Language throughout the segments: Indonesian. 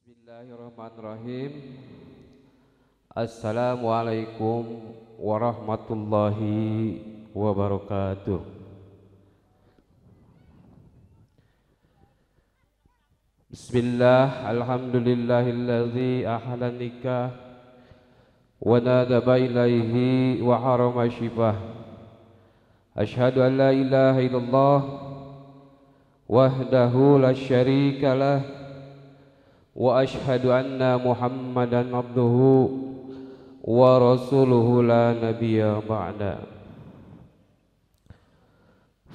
Bismillahirrahmanirrahim. Assalamualaikum warahmatullahi wabarakatuh. Bismillah, alhamdulillahilladzi ahla nikah wa nadaba ilaihi wa harama syifah. Ashhadu an la ilaha illallah wahdahu la syarika lah wa ashhadu anna Muhammadan abduhu wa rasuluhu la nabiyya ba'da.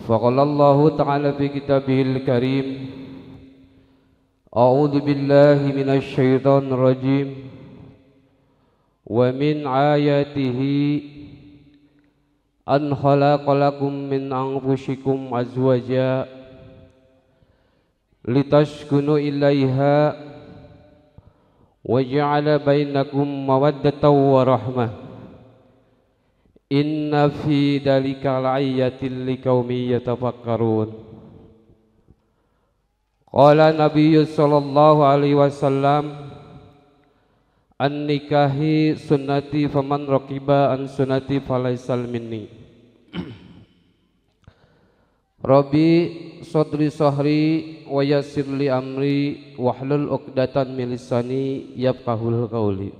Faqala Allahu ta'ala fi kitabihil karim, a'udzu billahi minasy syaithanir rajim, wa min ayatihi an khalaqalakum min anfusikum azwaja litaskunu ilaiha wa ja'ala bainakum mawaddatan wa rahmah. Inna fi dzalika laayatin liqaumin yatafakkarun. Qala Nabiyyu sallallahu alaihi wasallam, an-nikahi sunnati faman raqiba an sunnati falaisal minni. Rabbi sodri sohri wa yassirli amri wahlul uqdatan min lisani yafqahul qawli.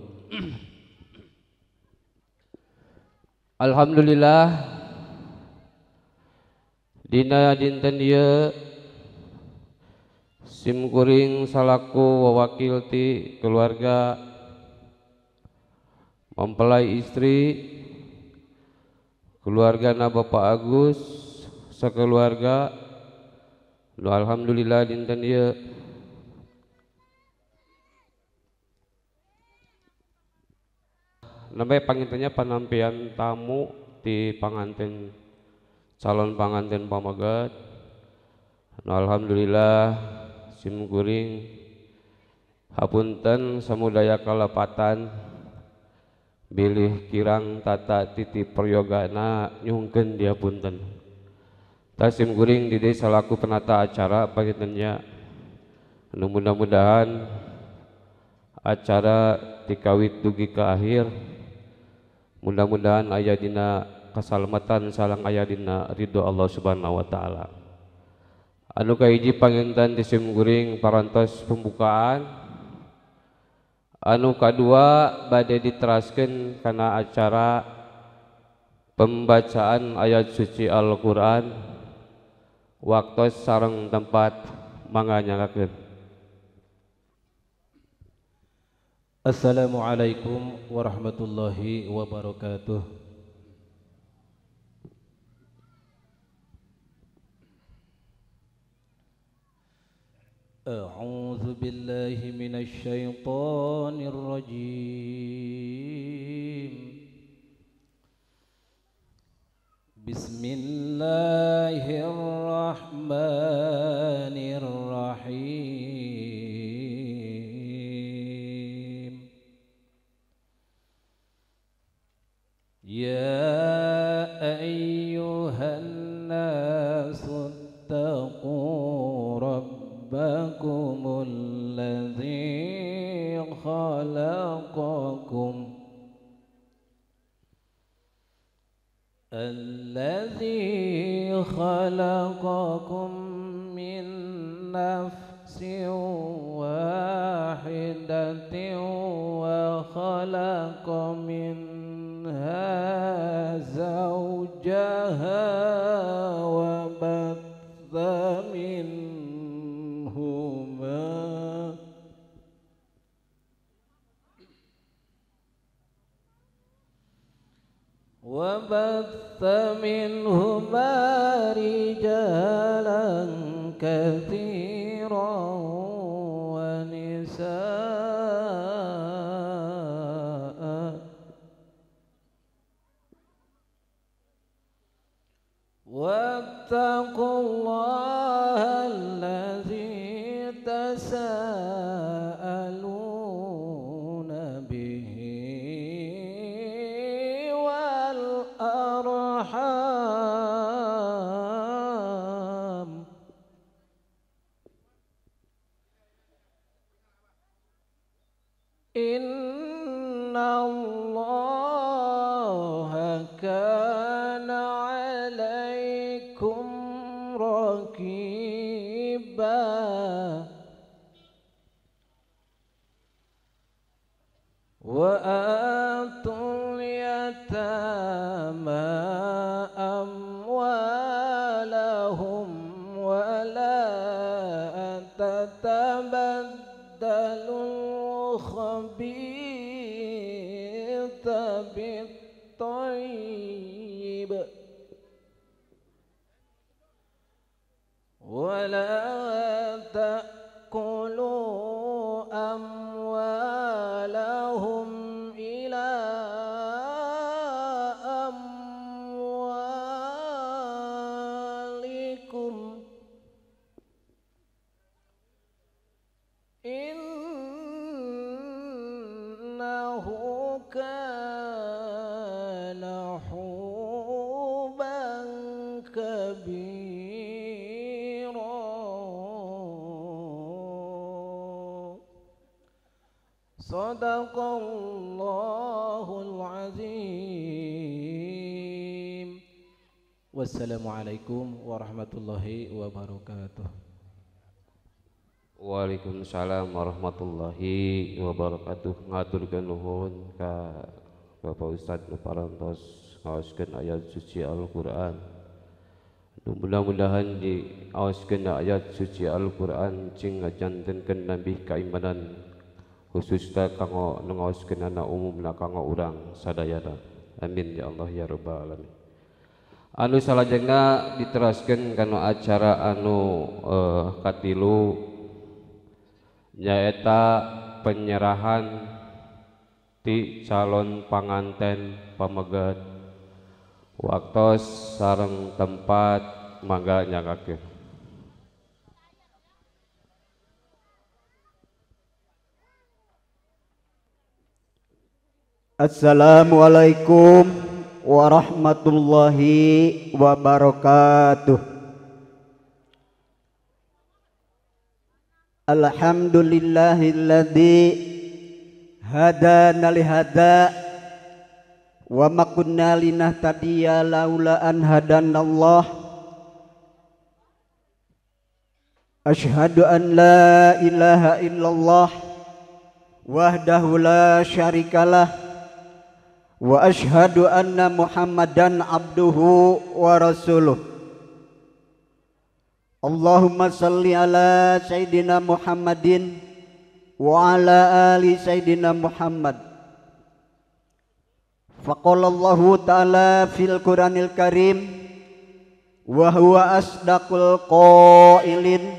Alhamdulillah, dina dinten ieu sim kuring salaku wawakil ti keluarga mempelai istri keluargana Bapak Agus sakeluarga. Alhamdulillah dinten ieu namanya pangintennya penampian tamu di panganten calon panganten pamagat. Alhamdulillah sim kuring hapunten samudaya kalepatan bilih kirang tata titip peryogana nyungkeun dia punten. Tasim kuring di desa selaku penata acara pangintennya mudah-mudahan acara tikawit dugi ke akhir. Mudah-mudahan aya dina kasalamatan salang aya dina ridho Allah Subhanahu wa taala. Anu kahiji panginten ti sim kuring parantos pembukaan. Anu kadua bade diteraskeun kana acara pembacaan ayat suci Al-Qur'an. Waktu sareng tempat mangga nyalakeun. Assalamualaikum warahmatullahi wabarakatuh. A'udzu billahi minasy syaithanir rajim. Bismillahirrahmanirrahim. Ya ayyuhan nasu taqu rabbakumul ladzi khalaqakum الذي خلقكم من نفس واحدة وخلق منها زوجها وبث منهما رجالا كثيرا ونساء واتقوا الله الذي تساءلون به والأرحام Innallaha kana alaikum raqiba. Wa atul yatama amwalahum wa la tatabaddalul khabitha bit-thayyib wa la ta'kulu amwalahum ila amwalikum innahu kana huban kabira. Sadaqallahul azim. Wassalamualaikum warahmatullahi wabarakatuh. Waalaikumsalam warahmatullahi wabarakatuh. Ngaturkeun nuhun ka Bapak Ustadz nu parantos ngaoskeun ayat suci Al-Qur'an. Mudah-mudahan diaoskeun ayat suci Al-Qur'an cing ngajantenkeun nambih kaimanan khususna kanggo ngaoskeunana umumna kanggo urang sadayana. Amin ya Allah ya rabbal alamin. Anu salajengna diteraskeun kana acara anu katilu nyaeta penyerahan ti calon panganten pamegat waktos sareng tempat mangga nyakakeun. Assalamualaikum warahmatullahi wabarakatuh. Alhamdulillahilladzi hadana lihada wa ma kunna linahtadiya laula an hadanallah. Asyhadu an la ilaha illallah wahdahu la syarikalah wa asyhadu anna Muhammadan abduhu wa rasuluh. Allahumma salli ala Sayyidina Muhammadin wa ala ali Sayyidina Muhammad. Faqala Allahu ta'ala fil Qur'anil Karim wa huwa asdaqul qailin.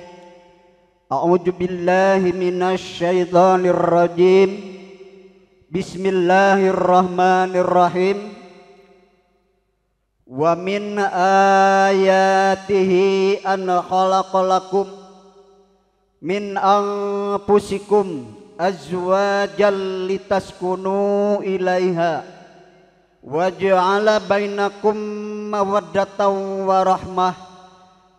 A'udzu billahi minasy syaithanir rajim. Bismillahirrahmanirrahim. Wa min ayatihi an khalaqalakum min anfusikum azwajan litaskunu ilaiha wa ja'ala bainakum mawaddatan wa rahmah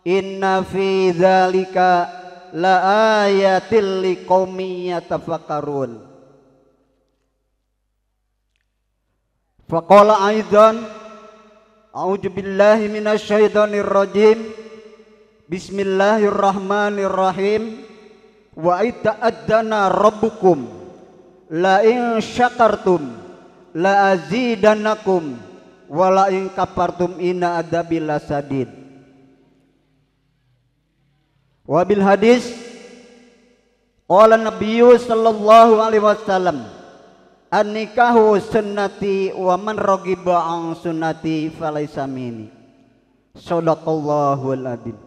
inna fi dzalika la ayatil liqaumin yatafakkarun. Faqala aidan a'udzu billahi minasy syaithanir rajim. Bismillahirrahmanirrahim. Wa ita'addana rabbukum la in syakartum la azidannakum wa la in kafartum inna adzabi lasadid. Wa bil hadis qala nabiyyu sallallahu alaihi wasallam an-nikahu sunnati wa man raghiba an sunnati falaysa minni. Shadaqallahul adzim.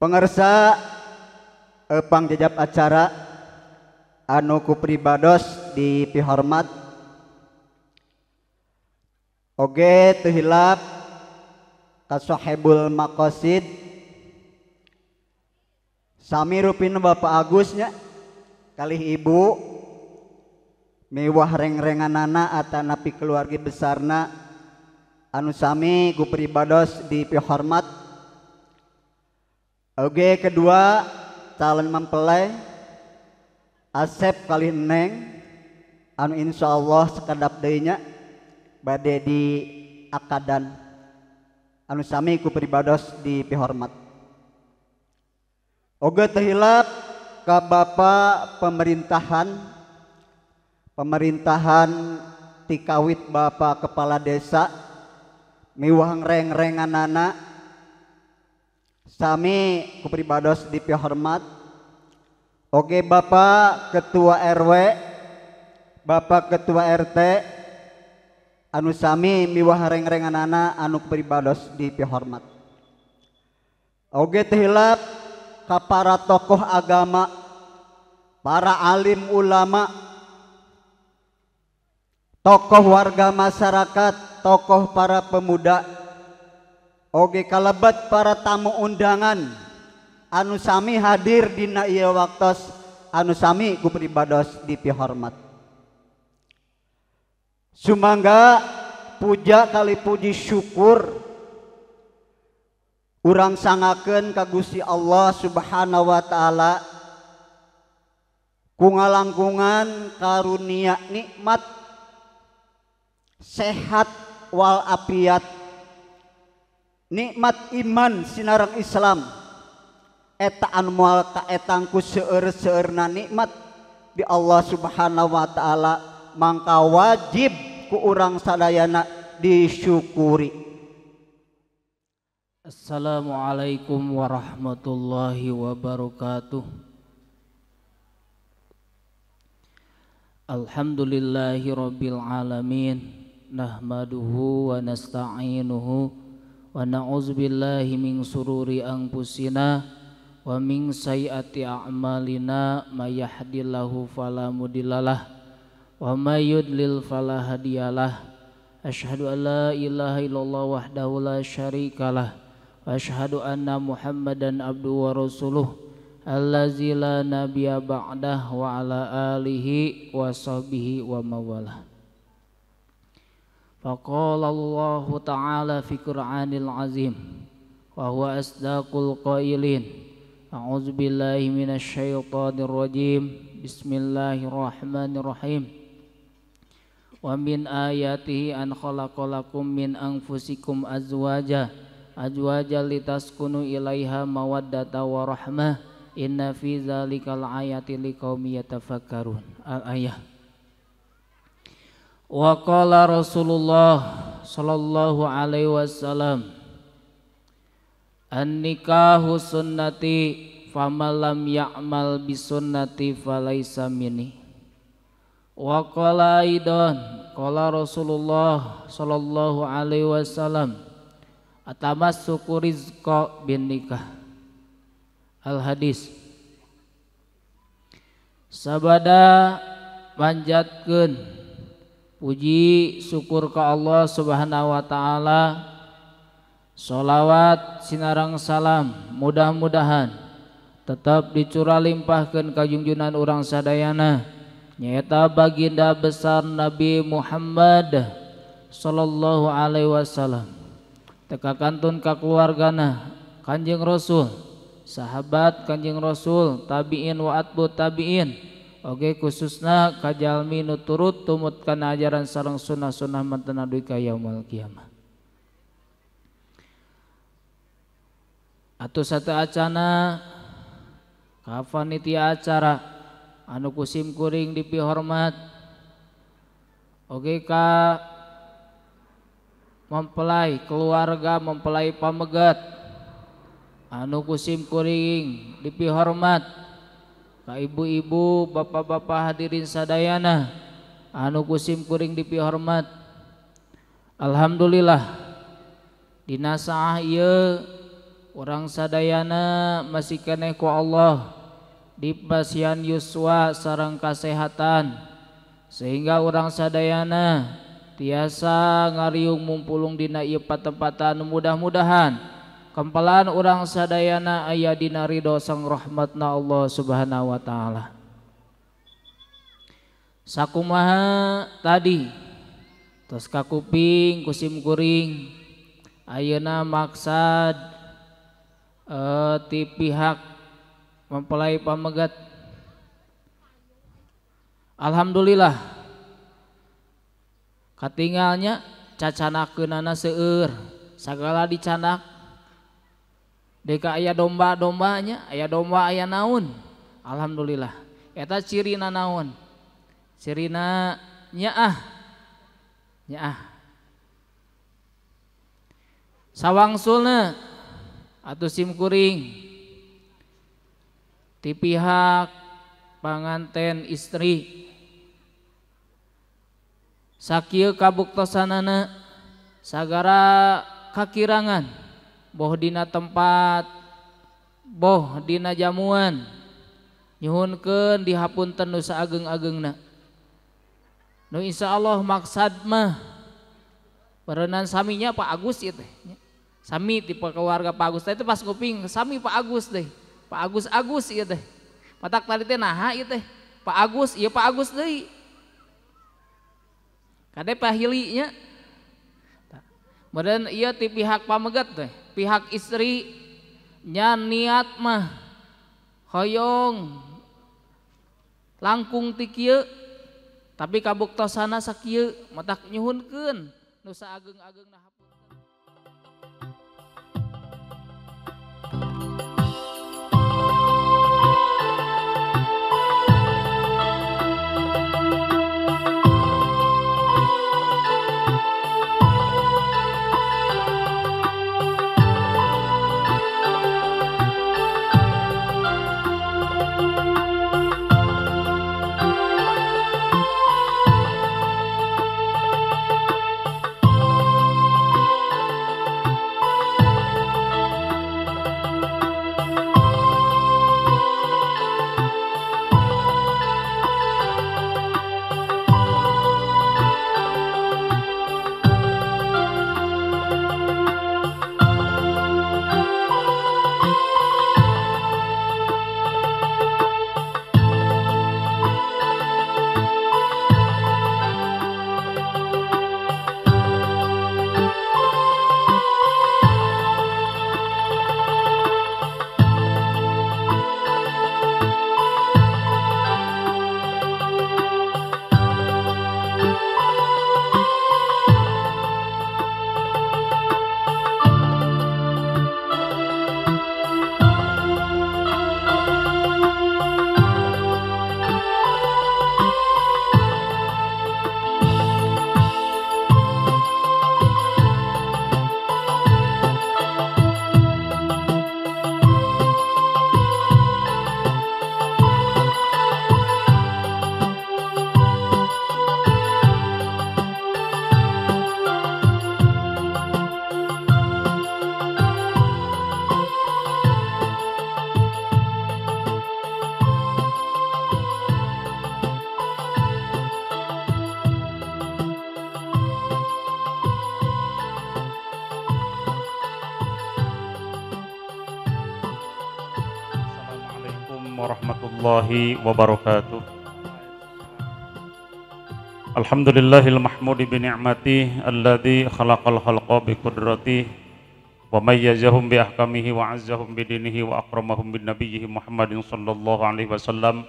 Pangarsa pangjajab acara anu ku pribados di pihormat oge teu hilap ka sahibul maqasid sami rupina Bapak Agusnya kalih ibu mewah reng-renganana atanapi keluarga besarna anu sami ku pribados di pihormat. Oge kedua calon mempelai Asep kali Neng anu insyaallah sekedap deui nya bade di akadan anu sami ku pribados dipihormat. Oge teu hilap ka Bapak pemerintahan tikawit Bapak Kepala Desa miwah reng-renganana sami ku pribados dipihormat. Oke Bapak Ketua RW, Bapak Ketua RT, anu sami miwah reng-renganana anu pribados dipihormat. Oge teu hilap ka para tokoh agama, para alim ulama, tokoh warga masyarakat, tokoh para pemuda, oge kalebat para tamu undangan anu sami hadir dina ieu waktos anu sami ku pribados dipihormat. Sumangga puja kali puji syukur urang sangakeun ka Gusti Allah Subhanahu wa taala ku ngalangkungan karunia nikmat sehat wal afiat, nikmat iman sinareng Islam eta anu moal kaetangku seueur-seueurna nikmat di Allah Subhanahu wa taala mangka wajib ku urang sadayana disyukuri. Assalamualaikum warahmatullahi wabarakatuh. Alhamdulillahi rabbil alamin, nahmaduhu wa nasta'inuhu wa na'udzubillahi min sururi anfusina wa min sayyiati a'malina may yahdihillahu fala mudhillalah wa may yudlil fala hadiyalah. Asyhadu an la ilaha illallah wahdahu la syarikalah wa asyhadu anna Muhammadan abduhu wa rasuluh allazi la nabiyya ba'dah wa ala alihi wa sahbihi wa mawalah. Faqala Allah ta'ala fi Qur'anil azim wa huwa asdaqul qailin. A'udzu billahi minasy syaithanir rajim. Bismillahirrahmanirrahim. Wa min ayatihi an khalaqalakum min anfusikum azwaja litaskunu ilaiha mawaddata wa rahmah. Inna fi dzalikal ayati liqaumin yatafakkarun. Al-ayah. Wa qala Rasulullah sallallahu alaihi wasallam, an-nikahu sunnati famalam ya'mal bisunnati falaisa minni. Wa qala aidan qala Rasulullah sallallahu alaihi wasallam, atamassuku rizqa bin nikah. Al-hadis. Sabada manjatkeun puji syukur ka Allah Subhanahu wa taala, sholawat sinarang salam mudah-mudahan tetap dicurah limpahkan ka junjungan urang sadayana nyaeta baginda besar Nabi Muhammad sallallahu alaihi wasallam, teka kantun ka keluargana Kanjeng Rasul, sahabat Kanjeng Rasul, tabiin wa atbu tabiin, oge khususna ka jalmi nu turut tumut kana ajaran sareng sunnah-sunnah manten aduh ka yaumul kiamah. Atuh satu acana ka panitia acara anu kusim kuring dipihormat, oge ka mempelai keluarga, mempelai pamegat anu kusim kuring dipihormat, ka ibu-ibu, bapak-bapak hadirin sadayana anu kusim kuring dipihormat. Alhamdulillah dina saah ieu urang sadayana masih keneh ku Allah dipasihan yuswa sareng kasehatan, sehingga urang sadayana tiasa ngariung mumpulung dina ieu patempatan. Mudah-mudahan kempelan urang sadayana aya dina ridho sang rahmatna Allah Subhanahu wa taala. Sakumaha tadi tos kakuping kusim kuring ayeuna maksad ti pihak mempelai pamegat Alhamdulillah katinggalnya cacanakeunana seueur sagala dicanak deka aya domba-dombanya aya domba aya naon. Alhamdulillah eta cirina naon? Cirina nyaah sawangsulna atuh simkuring ti pihak panganten istri sakieu kabuktosanana sagara kakirangan boh dina tempat boh dina jamuan nyuhunkeun dihapunten nu saageng-agengna nu insyaallah maksad mah berenang saminya Pak Agus ieu teh sami tipe keluarga Pak Agus teh itu pas nguping sami Pak Agus deh Pak Agus ieu teh matak tadi teh naha ieu teh Pak Agus ieu Pak Agus deui kade pahilinya kemudian iya ti pihak pamegat teh pihak istri nya niat mah hoyong langkung ti kieu tapi kabuktosana sakieu matak nyuhunkeun nu saageng-agengna hapunten. warahmatullahi wabarakatuh. Alhamdulillahil mahmudi bi ni'matihi alladzi khalaqal khalqa bi qudratihi wa mayyazahum bi ahkamihi wa azzahum bi dinihi wa akramahum bin nabiyhi Muhammadin sallallahu alaihi wasallam.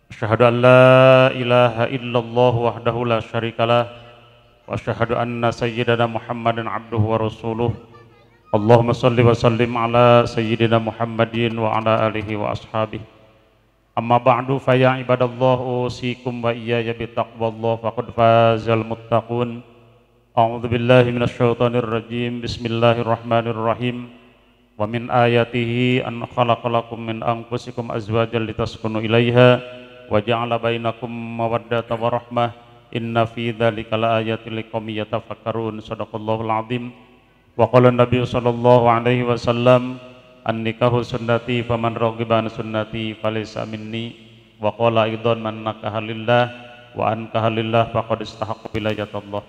Asyhadu an la ilaha illallah wahdahu la syarikalah wa asyhadu anna sayyidana Muhammadan abduhu wa rasuluh. Allahumma salli wa sallim ala sayyidina Muhammadin wa ala alihi wa ashabihi. Amma ba'du fa ya ibadallah usikum wa iyaya bi taqwallah faqad fazal muttaqun. A'udzu billahi minasy syaithanir rajim. Bismillahirrahmanirrahim. Wa min ayatihi an khalaqalakum min anfusikum azwajan litaskunu ilaiha wa ja'ala bainakum mawaddatan wa rahmah. Inna fi dzalika laayatil liqaumin yatafakkarun. Shadaqallahul azim. Wa qala Nabi sallallahu alaihi wasallam an-nikahu sunnati faman raghiba an sunnati falaysa minni. Wa qala aidan man nakaha lillah wa ankaha lillah faqad istahaqqa wilayatallah.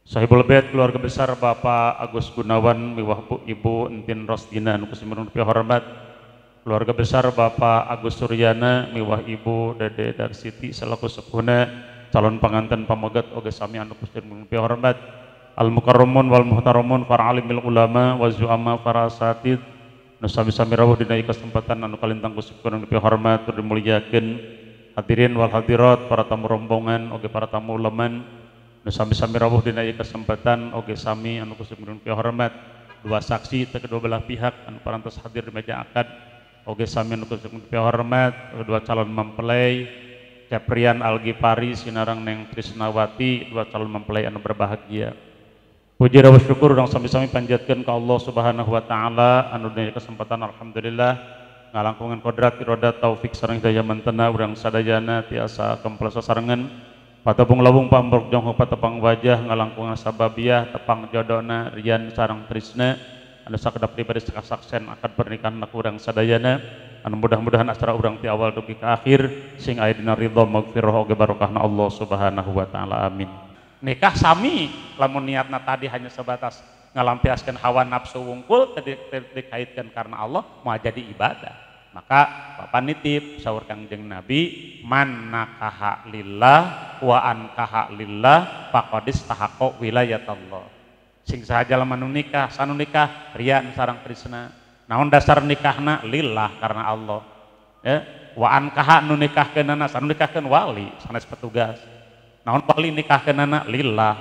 Sahibul Bait keluarga besar Bapak Agus Gunawan miwah Ibu Entin Rosdina nu kusimun hormat, keluarga besar Bapak Agus Suryana miwah Ibu Dede Darsiti selaku sepuhna calon panganten pamegat oge sami anu kusimun hormat. Al-mukarramun wal muhtaramun para alimil ulama wa zu'ama para asatid nu sami-sami rawuh dina kesempatan anu kalintang kusipkeun nu hormat tur dimuliakeun hadirin wal hadirat, para tamu rombongan oge para tamu uleman nu sami-sami rawuh dina ieu kesempatan oge sami anu kusimkeun hormat dua saksi teh kedua belah pihak anu parantos hadir di meja akad oge sami anu kusimkeun hormat dua calon mempelai Caprian Algifari sinarang Neng Trisnawati, dua calon mempelai anu berbahagia. Puji rawuh syukur urang sami-sami panjatkeun ka Allah Subhanahu wa taala anu dina kesempatan alhamdulillah ngalangkungan kodrat iroda taufik sareng hidayah mantena urang sadayana tiasa kemples sasarengan patepung lawung pambruk jonghok patepang wajah ngalangkungan sababiah tepang jodona Rian sareng Trisna anu sakedap pribadi sakasaksen akad pernikahan anak urang sadayana anu mudah-mudahan acara urang ti awal dugi ka akhir sing aya dina ridho magfirah oge barokahna Allah Subhanahu wa taala amin. Nikah sami lamun niatna tadi hanya sebatas ngalampiaskeun hawa nafsu wungkul dikaitkan karena Allah mau jadi ibadah, maka bapak nitip saur Kangjeng Nabi man nakaha lillah wa ankaha lillah faqadis tahaqqa wilayatallah. Sing sahaja lamun nikah sanu nikah Rian sareng Trisna naon dasar nikahna lillah karena Allah ya, wa ankaha nu nikahkeunana sanu nikahkeun wali sanes petugas. Naon wali nikahkeunana lillah,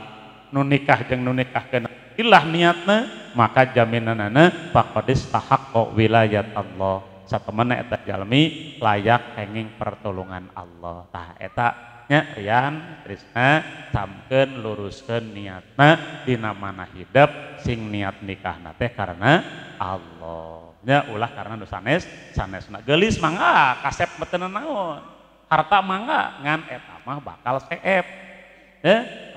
nu nikah jeung nu nikahkeun lillah niatna maka jaminanana faqadis tahaqqa wilayat Allah. Satemana eta jalmi layak kenging pertolongan Allah. Tah eta nya Rian Trisna samkeun luruskeun niatna dina mana hidup sing niat nikahna teh karena Allah. Nya ulah karena nu sanesna geulis mangga kasep meuteun naon. Harta mangga ngan eta mah bakal seep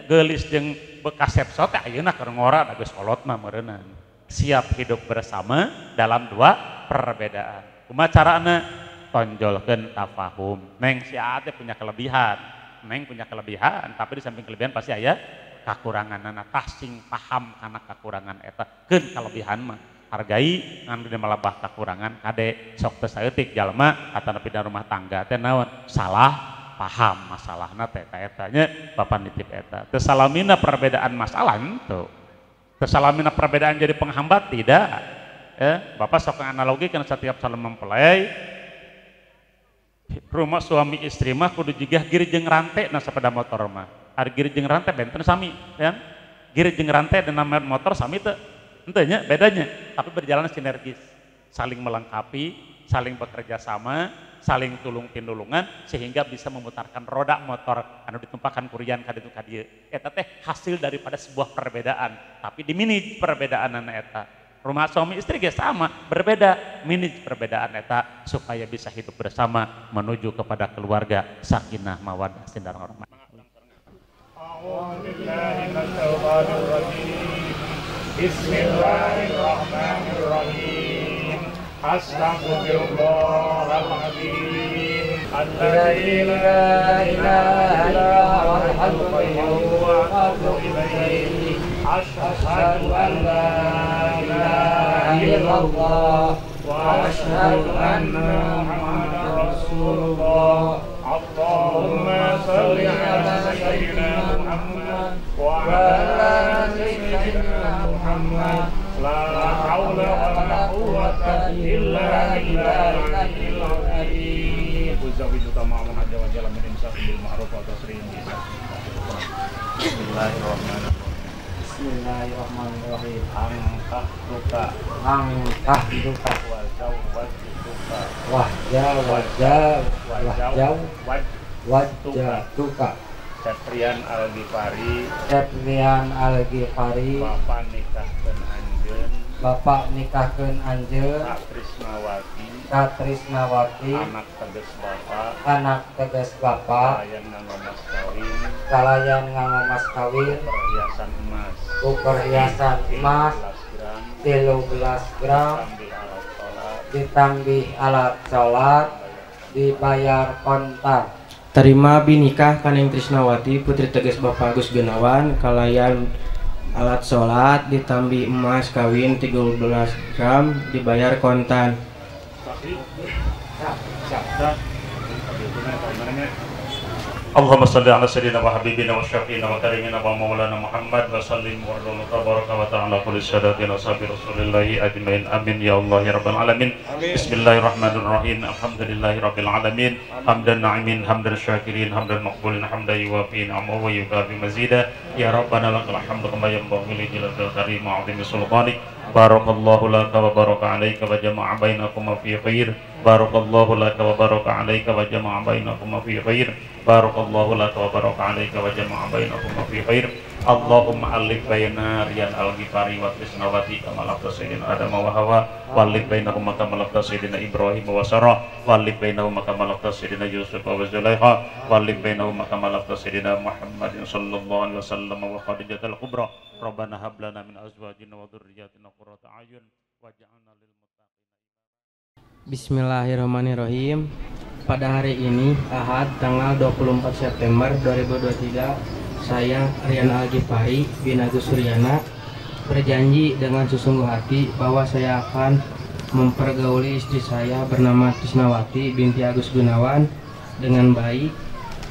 geulis jeung bekasep sote ayeuna keur ngora da geus kolot mah meureunna siap hidup bersama dalam dua perbedaan. Kumaha carana tonjolkeun tafahum. Neng si Ate punya kelebihan, neng punya kelebihan tapi di samping kelebihan pasti aya kakuranganna. Tah sing paham kana kakurangan eta keun kalebihan mah hargai ngan dina malabah kakurangan kade sok teu saeutik jalma atana pidana rumah tangga teh naon salah paham masalahna teh eta nya bapak nitip eta teu salamina perbedaan masalah henteu teu salamina perbedaan jadi penghambat tidak bapak sok analogikeun setiap calon mempelai rumah suami istri mah kudu jigah giri jeung rante na sepeda motor mah ari giri jeung rante benten sami ya giri jeung rante dan motor sami teu entenya bedanya tapi berjalan sinergis saling melengkapi saling bekerja sama saling tulung tinulungan sehingga bisa memutarkan roda motor anu ditumpahkan kurian ka ditu ka dieu eta teh hasil daripada sebuah perbedaan tapi diminij perbedaanana eta rumah suami istri ge sama berbeda minij perbedaan eta supaya bisa hidup bersama menuju kepada keluarga sakinah mawaddah sindang rahmah. Bismillahirrahmanirrahim. Astaghfirullahaladzim. Alladzi la ilaha illa huwal hayyul qayyum wa atubu ilaihi. Asyhadu an la ilaha illallah wa asyhadu anna Muhammadar Rasulullah. Allahumma shalli ala sayyidina Muhammad wa ala sayyidina Muhammad. La haula wa la quwwata illa billahil azim. Uzawiju tamamun ajwa wa jalla min insaf bil ma'ruf wa tasrim bi ihsan. Bismillahirrahmanirrahim. Bismillahirrahmanirrahim. Angkah duka wajau wajah duka. Caprian Algifari Bapak nikahkeun anjeun Kak Trisnawati anak teges Bapak kalayan nganggo mas kawin ku perhiasan emas 13 gram ditambih alat sholat dibayar kontan. Terima binikah Kaneng Trisnawati putri teges Bapak Agus Gunawan kalayan alat sholat ditambih emas kawin 13 gram dibayar kontan. Allahumma salli ala sayyidina wa habibina wa syafiina wa karimina wa maulana Muhammad wa sallim wa tabaraka wa ta'ala kulli syadatina sabi rasulillahi ajmain amin ya Allah ya rabbal alamin. Bismillahirrahmanirrahim. Alhamdulillahi rabbil alamin. Hamdan na'imin hamdan syakirin hamdan maqbulin hamdan yuwafi ni'amahu wa yukafi mazida. Ya rabbana lakal hamdu kama yanbaghi li jalali karim wa 'azimi sultanik. Barakallahu laka wa baraka alaika wa jama'a bainakum fi khair. Barakallahu laka wa baraka alaika wa jama'a bainakum fi khair. Barakallahu laka wa baraka alaika wa jama'a bainakum fi khair. Allahumma alif baina Riyan al-Ghifari wa Trisnawati kama lafta sayyidina Adam wa Hawa wa alif bainahum kama lafta sayyidina Ibrahim wa Sarah wa alif bainahum kama lafta sayyidina Yusuf wa Zulaikha wa alif bainahum kama lafta sayyidina Muhammadin sallallahu alaihi wasallam wa Khadijatul Kubra. Rabbana hab lana min azwajina wa dhurriyyatina qurrata a'yun waj'alna lil muttaqina. Bismillahirrahmanirrahim. Pada hari ini Ahad tanggal 24 September 2023, saya Riyan al-Ghifari bin Agus Suryana berjanji dengan sesungguh hati bahwa saya akan mempergauli istri saya bernama Trisnawati binti Agus Gunawan dengan baik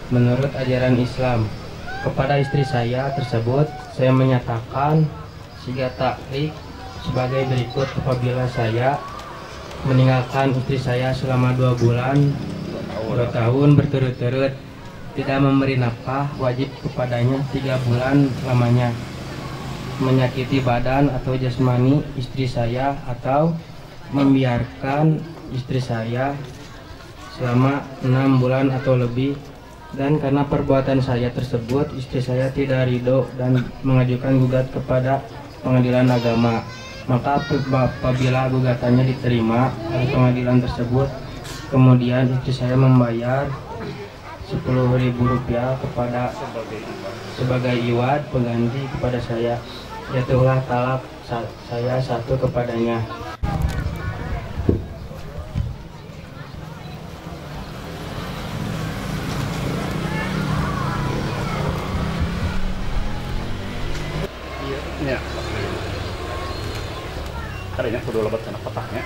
menurut ajaran Islam. Kepada istri saya tersebut saya menyatakan siga taklif sebagai berikut: apabila saya meninggalkan istri saya selama 2 tahun berturut-turut, tidak memberi nafkah, wajib kepadanya 3 bulan lamanya menyakiti badan atau jasmani istri saya atau membiarkan istri saya selama 6 bulan atau lebih. Dan karena perbuatan saya tersebut, istri saya tidak ridho dan mengajukan gugat kepada pengadilan agama. Maka apabila gugatannya diterima oleh pengadilan tersebut, kemudian istri saya membayar Rp10.000 kepada sebagai iwad pengganti kepada saya. Jatuhlah talak saya 1 kepadanya. Ya. Karena kudu lebat kana petahnya.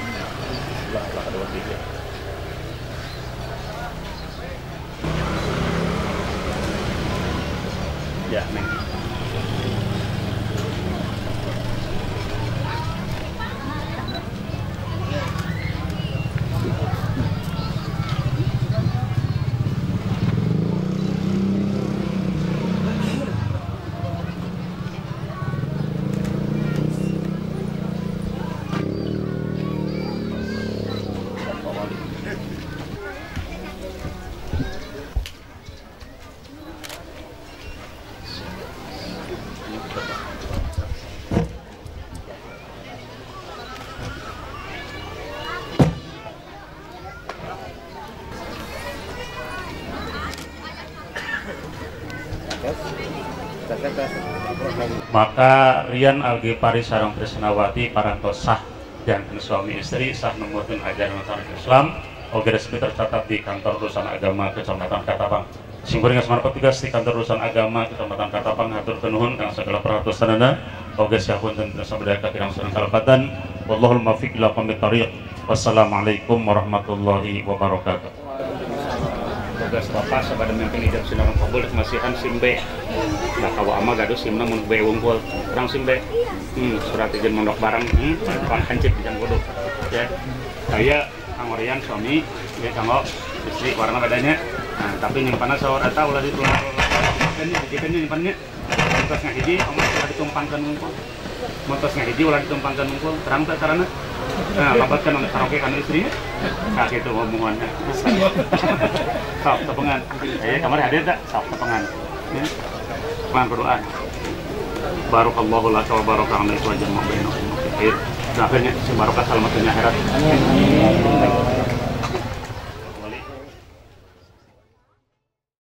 Lah ada waktu itu. Ya, neng. Maka Riyan al-Ghifari sareng Trisnawati parantos sah janten suami istri sah numurkeun ajaran Islam oge resmi tercatat di kantor urusan agama Kecamatan Katapang. Singkuring asmana petugas di kantor urusan agama Kecamatan Katapang haturkeun nuhun kang sagala perhatosanana oge sapunten sabada kirang sareng kalebatan. Wallahul muwaffiq ila aqwamit thoriq. Wassalamualaikum warahmatullahi wabarakatuh. Tugas bapak sabada memimpin ijab sinarang kabul masihan simbe. Nah kawa ama gaduh simna mun be unggul kurang simbe. Surat izin mondok barang pan hancit di jang ya. Saya Kang Riyan suami ya kanggo istri warna bedanya. Nah tapi nyimpanna saur eta ulah ditular kan nyimpannya. Montos ngahiji amat ulah ditumpangkeun unggul. Montos ngahiji ulah ditumpangkeun unggul. Terang teh carana. Nah, labatkan untuk karaoke kan istrinya. Nah, gitu omongannya. Sok tepengan. Kamar hadir tak? Sok tepengan. Ya. Pengan berdoa. Barakallahu laka wa baraka alaika wa jama'a bainakum fi khair. Akhirnya si barokah selamatnya akhirat.